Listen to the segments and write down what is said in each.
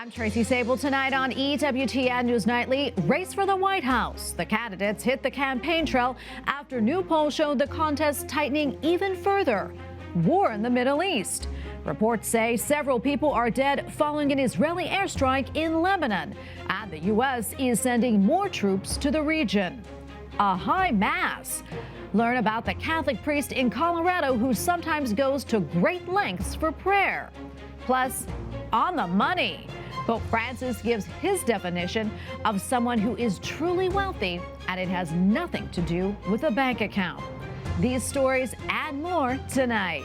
I'm Tracy Sabol. Tonight on EWTN News Nightly, race for the White House. The candidates hit the campaign trail after new polls showed the contest tightening even further. War in the Middle East. Reports say several people are dead following an Israeli airstrike in Lebanon. And the U.S. is sending more troops to the region. A high mass. Learn about the Catholic priest in Colorado who sometimes goes to great lengths for prayer. Plus, on the money. Pope Francis gives his definition of someone who is truly wealthy, and it has nothing to do with a bank account. These stories and more tonight.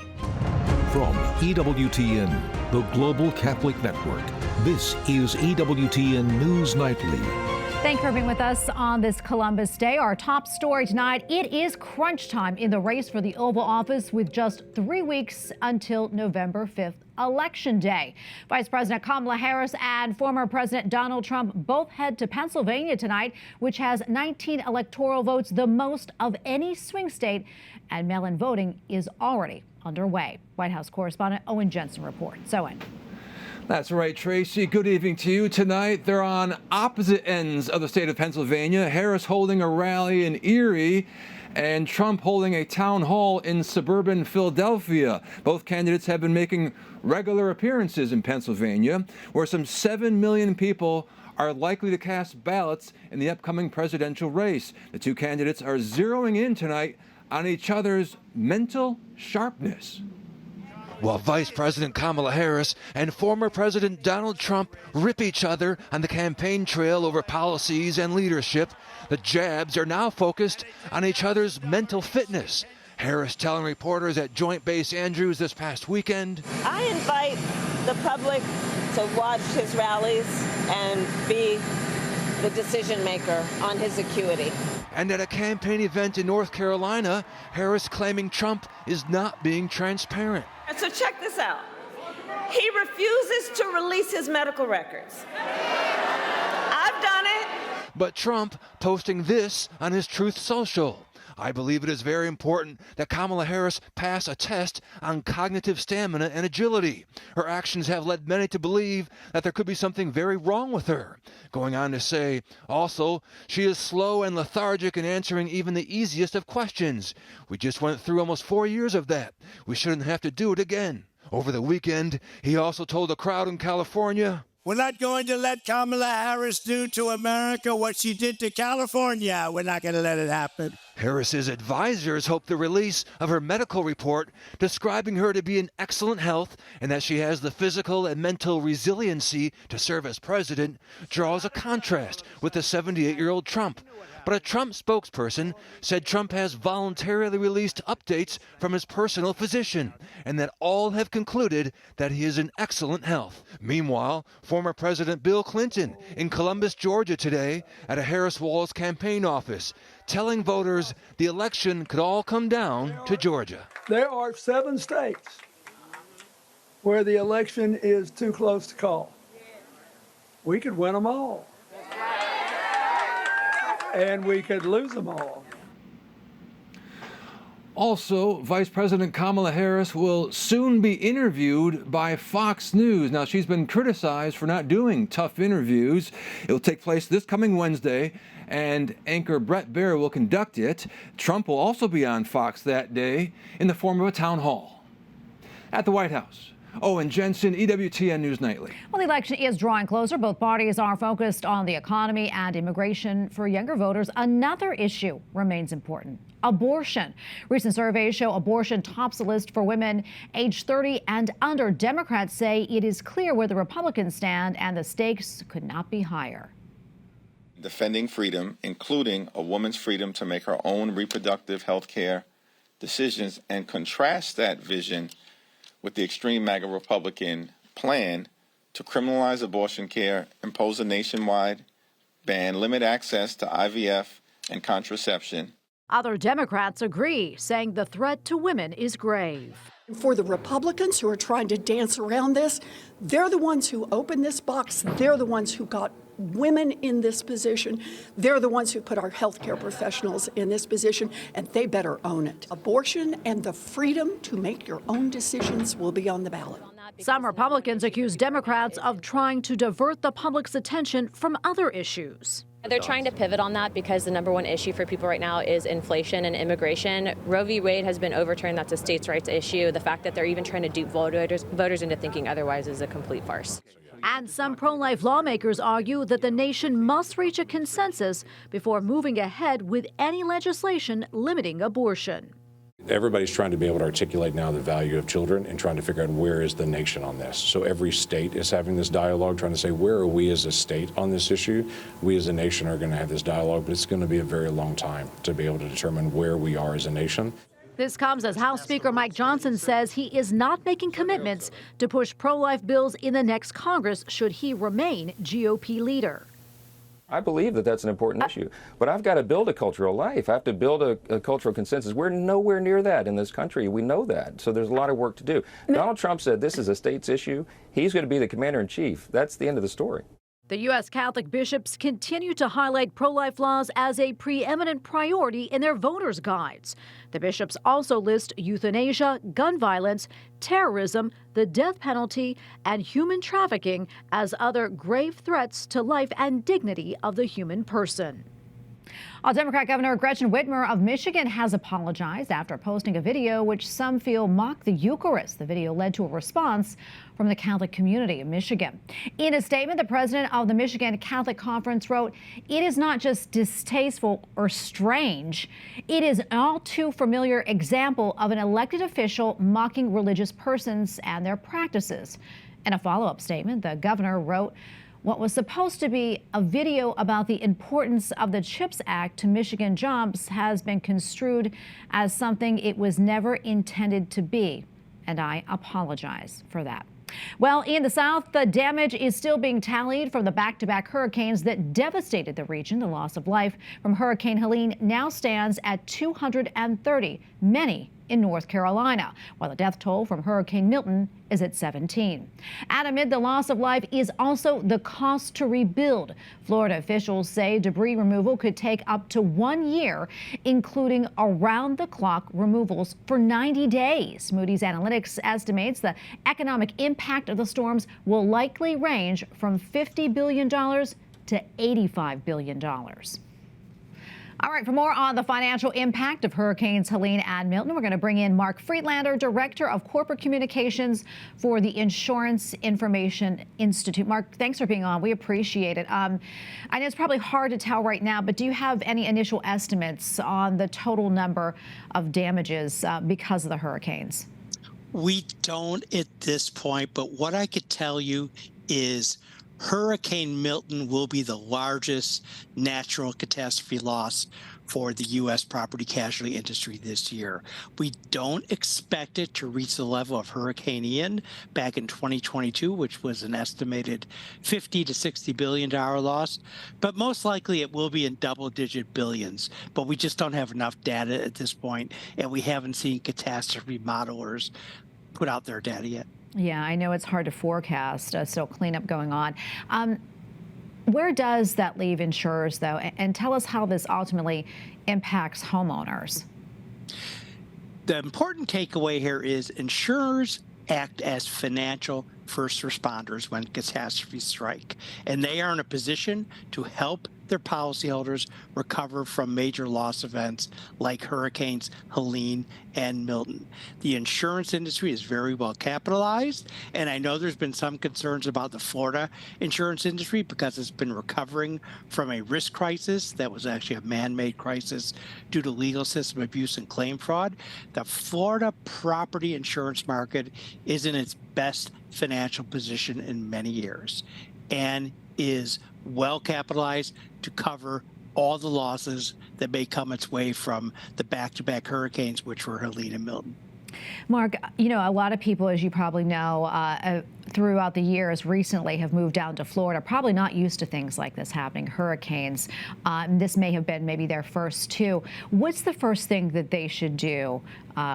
From EWTN, the Global Catholic Network, this is EWTN News Nightly. Thank you for being with us on this Columbus Day. Our top story tonight, it is crunch time in the race for the Oval Office with just 3 weeks until November 5th, Election Day. Vice President Kamala Harris and former President Donald Trump both head to Pennsylvania tonight, which has 19 electoral votes, the most of any swing state, and mail-in voting is already underway. White House correspondent Owen Jensen reports. Owen. That's right, Tracy. Good evening to you. Tonight, they're on opposite ends of the state of Pennsylvania. Harris holding a rally in Erie and Trump holding a town hall in suburban Philadelphia. Both candidates have been making regular appearances in Pennsylvania, where some 7 million people are likely to cast ballots in the upcoming presidential race. The two candidates are zeroing in tonight on each other's mental sharpness. While Vice President Kamala Harris and former President Donald Trump rip each other on the campaign trail over policies and leadership, the jabs are now focused on each other's mental fitness. Harris telling reporters at Joint Base Andrews this past weekend, I invite the public to watch his rallies and be the decision maker on his acuity. And at a campaign event in North Carolina, Harris claiming Trump is not being transparent. And so check this out. He refuses to release his medical records. I've done it. But Trump posting this on his Truth Social. I believe it is very important that Kamala Harris pass a test on cognitive stamina and agility. Her actions have led many to believe that there could be something very wrong with her. Going on to say, also, she is slow and lethargic in answering even the easiest of questions. We just went through almost 4 years of that. We shouldn't have to do it again. Over the weekend, he also told a crowd in California, we're not going to let Kamala Harris do to America what she did to California. We're not going to let it happen. Harris's advisors hope the release of her medical report describing her to be in excellent health and that she has the physical and mental resiliency to serve as president draws a contrast with the 78-year-old Trump. But a Trump spokesperson said Trump has voluntarily released updates from his personal physician and that all have concluded that he is in excellent health. Meanwhile, former President Bill Clinton in Columbus, Georgia today at a Harris Walz campaign office, telling voters the election could all come down to Georgia. There are 7 states where the election is too close to call. We could win them all. And we could lose them all. Also, Vice President Kamala Harris will soon be interviewed by Fox News. Now, she's been criticized for not doing tough interviews. It will take place this coming Wednesday, and anchor Bret Baier will conduct it. Trump will also be on Fox that day in the form of a town hall. At the White House, Owen Jensen, EWTN News Nightly. Well, the election is drawing closer. Both parties are focused on the economy and immigration. For younger voters, another issue remains important: abortion. Recent surveys show abortion tops the list for women age 30 and under. Democrats say it is clear where the Republicans stand, and the stakes could not be higher. Defending freedom, including a woman's freedom to make her own reproductive health care decisions, and contrast that vision with the extreme MAGA Republican plan to criminalize abortion care, impose a nationwide ban, limit access to IVF and contraception. Other Democrats agree, saying the threat to women is grave. For the Republicans who are trying to dance around this, they're the ones who opened this box. They're the ones who got women in this position. They're the ones who put our healthcare professionals in this position, and they better own it. Abortion and the freedom to make your own decisions will be on the ballot. Some Republicans accuse Democrats of trying to divert the public's attention from other issues. They're trying to pivot on that because the number one issue for people right now is inflation and immigration. Roe v. Wade has been overturned. That's a states' rights issue. The fact that they're even trying to dupe voters into thinking otherwise is a complete farce. And some pro-life lawmakers argue that the nation must reach a consensus before moving ahead with any legislation limiting abortion. Everybody's trying to be able to articulate now the value of children and trying to figure out where is the nation on this. So every state is having this dialogue, trying to say where are we as a state on this issue. We as a nation are going to have this dialogue, but it's going to be a very long time to be able to determine where we are as a nation. This comes as House Speaker Mike Johnson says he is not making commitments to push pro-life bills in the next Congress should he remain GOP leader. I believe that that's an important issue, but I've got to build a cultural life. I have to build a cultural consensus. We're nowhere near that in this country. We know that. So there's a lot of work to do. Donald Trump said this is a state's issue. He's going to be the commander-in-chief. That's the end of the story. The U.S. Catholic bishops continue to highlight pro-life laws as a preeminent priority in their voters' guides. The bishops also list euthanasia, gun violence, terrorism, the death penalty, and human trafficking as other grave threats to life and dignity of the human person. Democrat Governor Gretchen Whitmer of Michigan has apologized after posting a video which some feel mocked the Eucharist. The video led to a response from the Catholic community in Michigan. In a statement, the president of the Michigan Catholic Conference wrote, "It is not just distasteful or strange. It is an all too familiar example of an elected official mocking religious persons and their practices." In a follow-up statement, the governor wrote, "What was supposed to be a video about the importance of the CHIPS Act to Michigan jobs has been construed as something it was never intended to be, and I apologize for that." Well, in the South, the damage is still being tallied from the back-to-back hurricanes that devastated the region. The loss of life from Hurricane Helene now stands at 230, many in North Carolina, while the death toll from Hurricane Milton is at 17. And amid the loss of life is also the cost to rebuild. Florida officials say debris removal could take up to 1 year, including around-the-clock removals for 90 days. Moody's Analytics estimates the economic impact of the storms will likely range from $50 billion to $85 billion. All right, for more on the financial impact of Hurricanes Helene and Milton, we're going to bring in Mark Friedlander, Director of Corporate Communications for the Insurance Information Institute. Mark, thanks for being on. We appreciate it. I know it's probably hard to tell right now, but do you have any initial estimates on the total number of damages because of the hurricanes? We don't at this point, but what I could tell you is Hurricane Milton will be the largest natural catastrophe loss for the U.S. property casualty industry this year. We don't expect it to reach the level of Hurricane Ian back in 2022, which was an estimated $50 to $60 billion loss, but most likely it will be in double-digit billions. But we just don't have enough data at this point, and we haven't seen catastrophe modelers put out their data yet. Yeah, I know it's hard to forecast, still cleanup going on. Where does that leave insurers, though? And tell us how this ultimately impacts homeowners. The important takeaway here is insurers act as financial first responders when catastrophes strike, and they are in a position to help their policyholders recover from major loss events like Hurricanes Helene and Milton. The insurance industry is very well capitalized, and I know there's been some concerns about the Florida insurance industry because it's been recovering from a risk crisis that was actually a man-made crisis due to legal system abuse and claim fraud. The Florida property insurance market is in its best financial position in many years and is well capitalized to cover all the losses that may come its way from the back-to-back hurricanes, which were Helene and Milton. Mark, you know, a lot of people, as you probably know, throughout the years recently have moved down to Florida, probably not used to things like this happening, hurricanes. This may have been maybe their first two. What's the first thing that they should do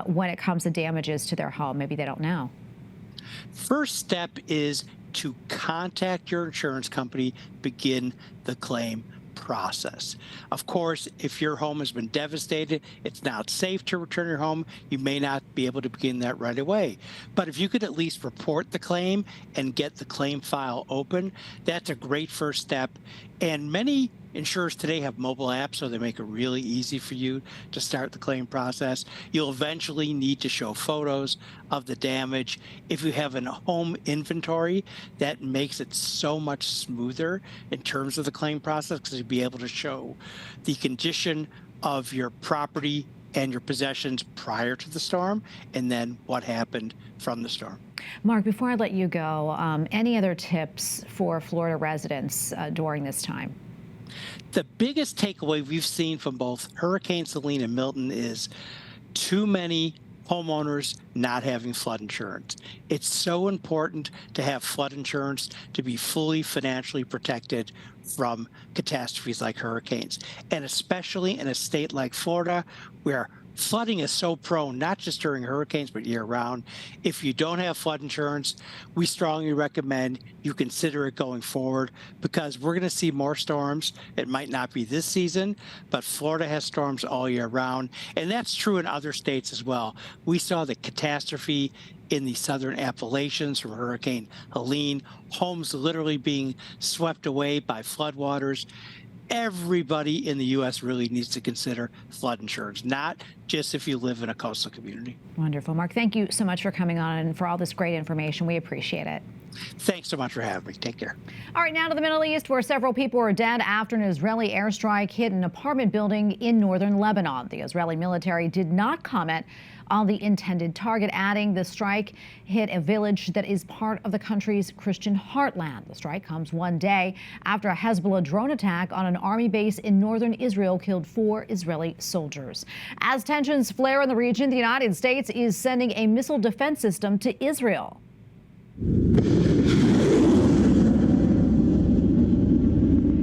when it comes to damages to their home? Maybe they don't know. First step is to contact your insurance company, begin the claim process. Of course, if your home has been devastated, it's not safe to return your home, you may not be able to begin that right away. But if you could at least report the claim and get the claim file open, that's a great first step. And many insurers today have mobile apps, so they make it really easy for you to start the claim process. You'll eventually need to show photos of the damage. If you have a home inventory, that makes it so much smoother in terms of the claim process, because you'll be able to show the condition of your property and your possessions prior to the storm, and then what happened from the storm. Mark, before I let you go, any other tips for Florida residents during this time? The biggest takeaway we've seen from both Hurricane Helene and Milton is too many homeowners not having flood insurance. It's so important to have flood insurance to be fully financially protected from catastrophes like hurricanes. And especially in a state like Florida, where flooding is so prone, not just during hurricanes, but year-round. If you don't have flood insurance, we strongly recommend you consider it going forward, because we're going to see more storms. It might not be this season, but Florida has storms all year round, and that's true in other states as well. We saw the catastrophe in the southern Appalachians from Hurricane Helene, homes literally being swept away by floodwaters. Everybody in the U.S. really needs to consider flood insurance, not just if you live in a coastal community. Wonderful. Mark, thank you so much for coming on and for all this great information. We appreciate it. Thanks so much for having me. Take care. All right, now to the Middle East, where several people are dead after an Israeli airstrike hit an apartment building in northern Lebanon. The Israeli military did not comment on the intended target, adding the strike hit a village that is part of the country's Christian heartland. The strike comes one day after a Hezbollah drone attack on an army base in northern Israel killed 4 Israeli soldiers. As tensions flare in the region, the United States is sending a missile defense system to Israel.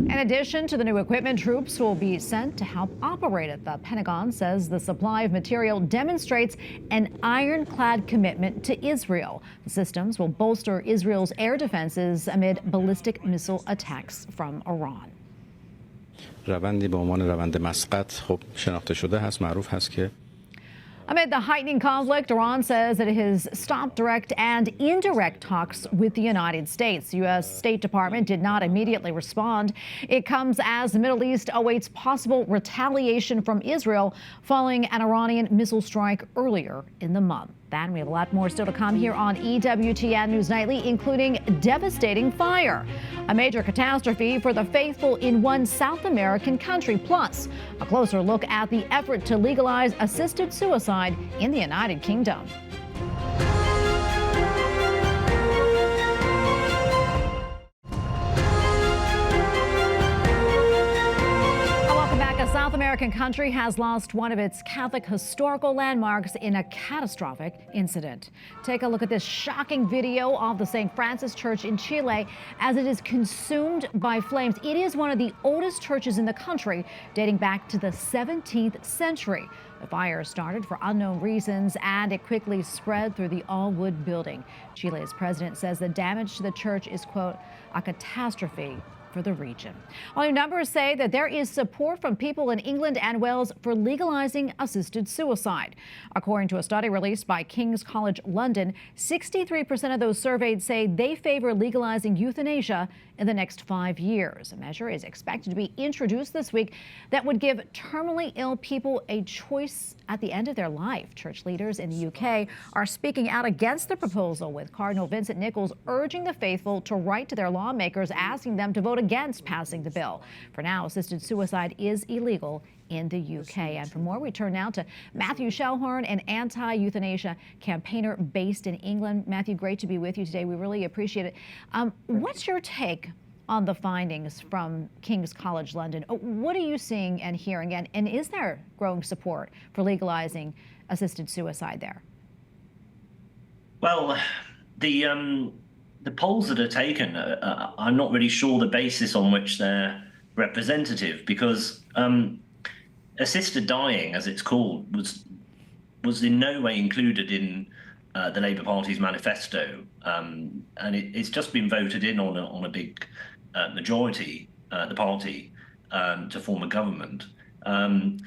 In addition to the new equipment, troops will be sent to help operate it. The Pentagon says the supply of material demonstrates an ironclad commitment to Israel. The systems will bolster Israel's air defenses amid ballistic missile attacks from Iran. روندی به عنوان روند مسقط خب شناخته شده هست، معروف هست که Amid the heightening conflict, Iran says that it has stopped direct and indirect talks with the United States. The U.S. State Department did not immediately respond. It comes as the Middle East awaits possible retaliation from Israel following an Iranian missile strike earlier in the month. And we have a lot more still to come here on EWTN News Nightly, including devastating fire, a major catastrophe for the faithful in one South American country, plus a closer look at the effort to legalize assisted suicide in the United Kingdom. A South American country has lost one of its Catholic historical landmarks in a catastrophic incident. Take a look at this shocking video of the St. Francis Church in Chile as it is consumed by flames. It is one of the oldest churches in the country, dating back to the 17th century. The fire started for unknown reasons, and it quickly spread through the all-wood building. Chile's president says the damage to the church is, quote, a catastrophe for the region. Well, numbers say that there is support from people in England and Wales for legalizing assisted suicide. According to a study released by King's College London, 63% of those surveyed say they favor legalizing euthanasia in the next 5 years. A measure is expected to be introduced this week that would give terminally ill people a choice at the end of their life. Church leaders in the UK are speaking out against the proposal, with Cardinal Vincent Nichols urging the faithful to write to their lawmakers, asking them to vote against passing the bill. For now, assisted suicide is illegal in the UK. And for more, we turn now to Matthew Shellhorn, an anti-euthanasia campaigner based in England. Matthew, great to be with you today. We really appreciate it. What's your take on the findings from King's College London? What are you seeing and hearing? And is there growing support for legalizing assisted suicide there? Well, the polls that are taken, I'm not really sure the basis on which they're representative, because assisted dying, as it's called, was in no way included in the Labour Party's manifesto, and it's just been voted in on a big majority, the party. to form a government. And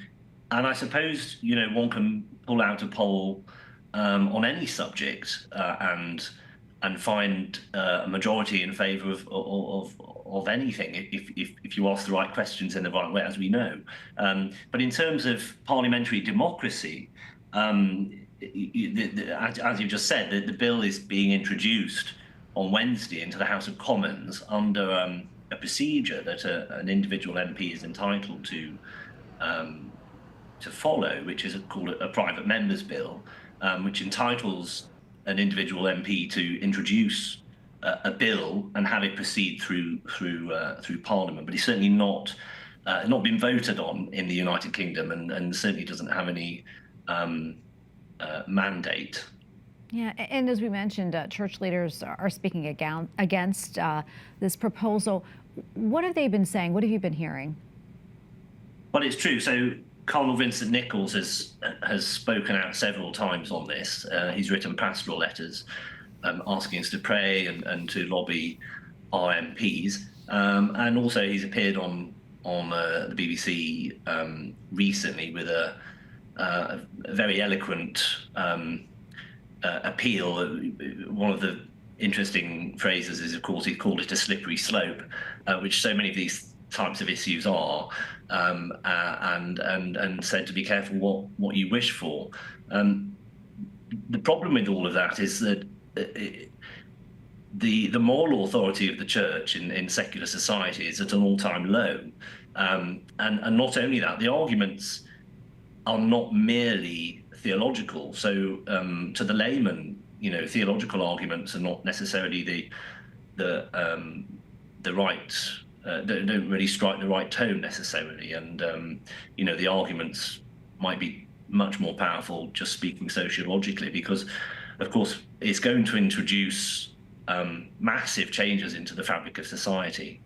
I suppose, one can pull out a poll on any subject and find a majority in favour of anything if you ask the right questions in the right way, as we know. But in terms of parliamentary democracy, as you just said, the bill is being introduced on Wednesday into the House of Commons under a procedure that an individual MP is entitled to follow, which is called a private member's bill, which entitles an individual MP to introduce a bill and have it proceed through Parliament. But it's certainly not been voted on in the United Kingdom, and certainly doesn't have any mandate. Yeah, and as we mentioned, church leaders are speaking against this proposal. What have they been saying? What have you been hearing? Well, it's true. So Cardinal Vincent Nichols has spoken out several times on this. He's written pastoral letters asking us to pray and to lobby our MPs. And also he's appeared on the BBC recently with a very eloquent appeal. One of the interesting phrases is, of course, he called it a slippery slope, which so many of these types of issues are, and said to be careful what you wish for. The problem with all of that is that the moral authority of the church in secular society is at an all-time low, and not only that, the arguments are not merely theological. So to the layman, theological arguments are not necessarily the right. Don't really strike the right tone necessarily, and the arguments might be much more powerful just speaking sociologically, because of course it's going to introduce massive changes into the fabric of society.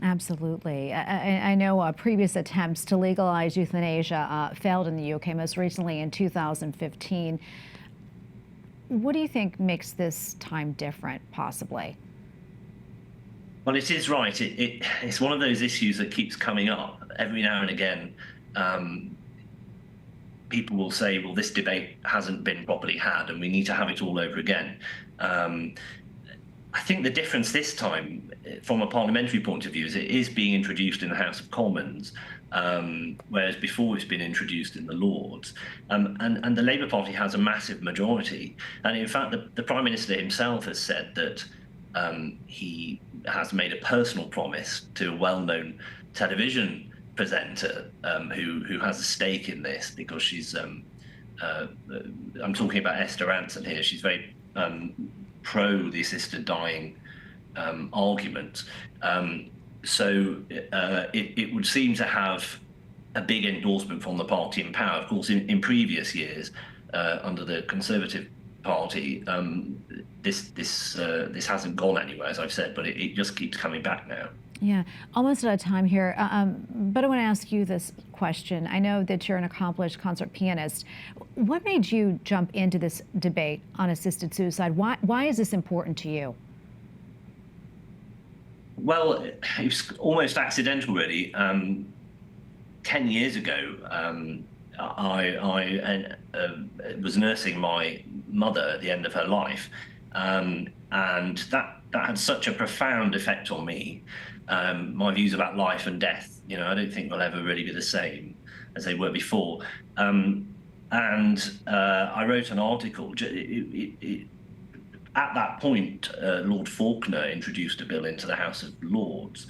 Absolutely. I know previous attempts to legalize euthanasia failed in the UK, most recently in 2015. What do you think makes this time different, possibly? Well, it is right. It's one of those issues that keeps coming up every now and again. People will say, well, this debate hasn't been properly had and we need to have it all over again. I think the difference this time, from a parliamentary point of view, is it is being introduced in the House of Commons, whereas before it's been introduced in the Lords. And the Labour Party has a massive majority. And in fact, the Prime Minister himself has said that he has made a personal promise to a well-known television presenter who has a stake in this, because she's, I'm talking about Esther Rantzen here, she's very pro the assisted dying argument. So it would seem to have a big endorsement from the party in power. Of course, in previous years, under the Conservative Party, this hasn't gone anywhere, as I've said, but it just keeps coming back now. Yeah, almost out of time here, but I want to ask you this question. I know that you're an accomplished concert pianist. What made you jump into this debate on assisted suicide? Why is this important to you? Well, it was almost accidental, really. 10 years ago, I was nursing my mother at the end of her life, and that had such a profound effect on me. My views about life and death, I don't think will ever really be the same as they were before. And I wrote an article. At that point, Lord Faulkner introduced a bill into the House of Lords,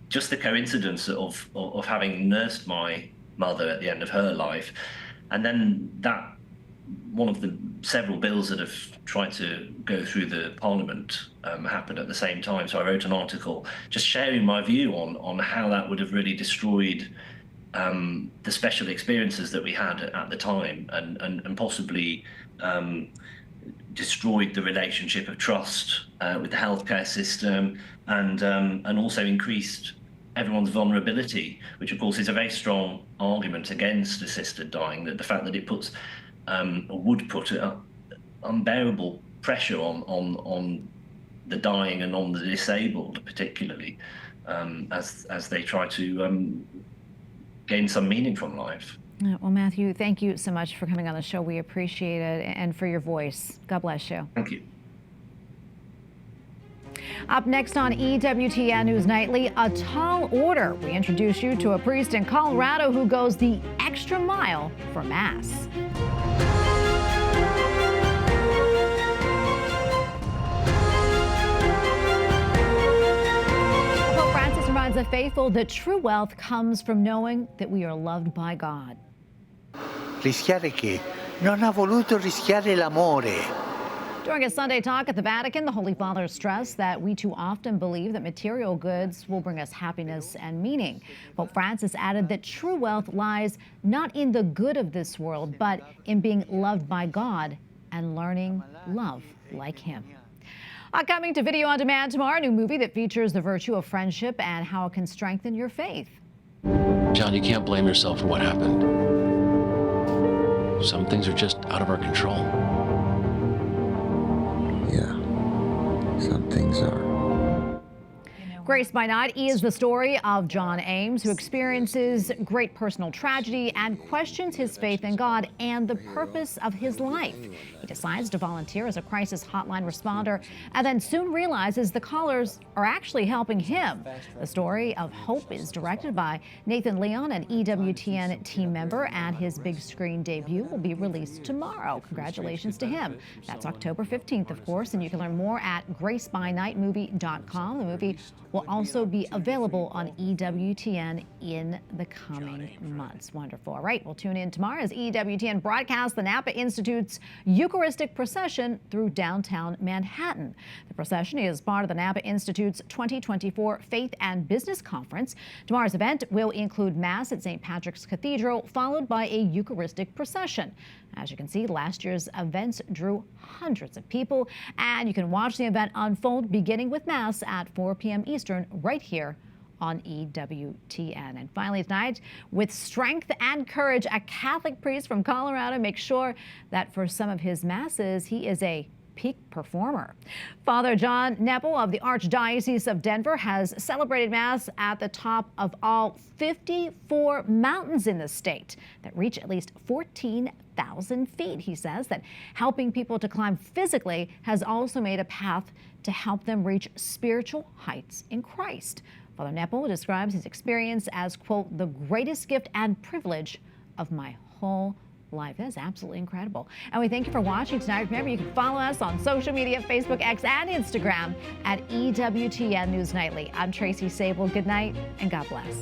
just the coincidence of having nursed my mother at the end of her life, and then that one of the several bills that have tried to go through the Parliament happened at the same time. So I wrote an article just sharing my view on how that would have really destroyed the special experiences that we had at the time, and possibly destroyed the relationship of trust with the healthcare system, and also increased everyone's vulnerability, which of course is a very strong argument against assisted dying, that the fact that it puts or would put unbearable pressure on the dying and on the disabled, particularly, as they try to gain some meaning from life. Well, Matthew, thank you so much for coming on the show. We appreciate it, and for your voice. God bless you. Thank you. Up next on EWTN News Nightly, a tall order. We introduce you to a priest in Colorado who goes the extra mile for Mass. Pope Francis reminds the faithful that true wealth comes from knowing that we are loved by God. Rischiare che? Non ha voluto rischiare l'amore. During a Sunday talk at the Vatican, the Holy Father stressed that we too often believe that material goods will bring us happiness and meaning. Pope Francis added that true wealth lies not in the good of this world, but in being loved by God and learning love like Him. Coming to video on demand tomorrow, a new movie that features the virtue of friendship and how it can strengthen your faith. John, you can't blame yourself for what happened. Some things are just out of our control. Yeah, some things are. Grace by Night is the story of John Ames, who experiences great personal tragedy and questions his faith in God and the purpose of his life. He decides to volunteer as a crisis hotline responder and then soon realizes the callers are actually helping him. The story of hope is directed by Nathan Leon, an EWTN team member, and his big screen debut will be released tomorrow. Congratulations to him. That's October 15th, of course, and you can learn more at gracebynightmovie.com. The movie will also be available on EWTN in the coming months. Wonderful. All right, we'll tune in tomorrow as EWTN broadcasts the Napa Institute's Eucharistic procession through downtown Manhattan. The procession is part of the Napa Institute's 2024 Faith and Business Conference. Tomorrow's event will include Mass at St. Patrick's Cathedral, followed by a Eucharistic procession. As you can see, last year's events drew hundreds of people, and you can watch the event unfold beginning with Mass at 4 p.m. Eastern right here on EWTN. And finally tonight, with strength and courage, a Catholic priest from Colorado makes sure that for some of his masses, he is a peak performer. Father John Nepple of the Archdiocese of Denver has celebrated Mass at the top of all 54 mountains in the state that reach at least 14,000 feet. He says that helping people to climb physically has also made a path to help them reach spiritual heights in Christ. Father Nepple describes his experience as, quote, the greatest gift and privilege of my whole life. That is absolutely incredible. And we thank you for watching tonight. Remember, you can follow us on social media, Facebook, X, and Instagram at EWTN News Nightly. I'm Tracy Sabol. Good night and God bless.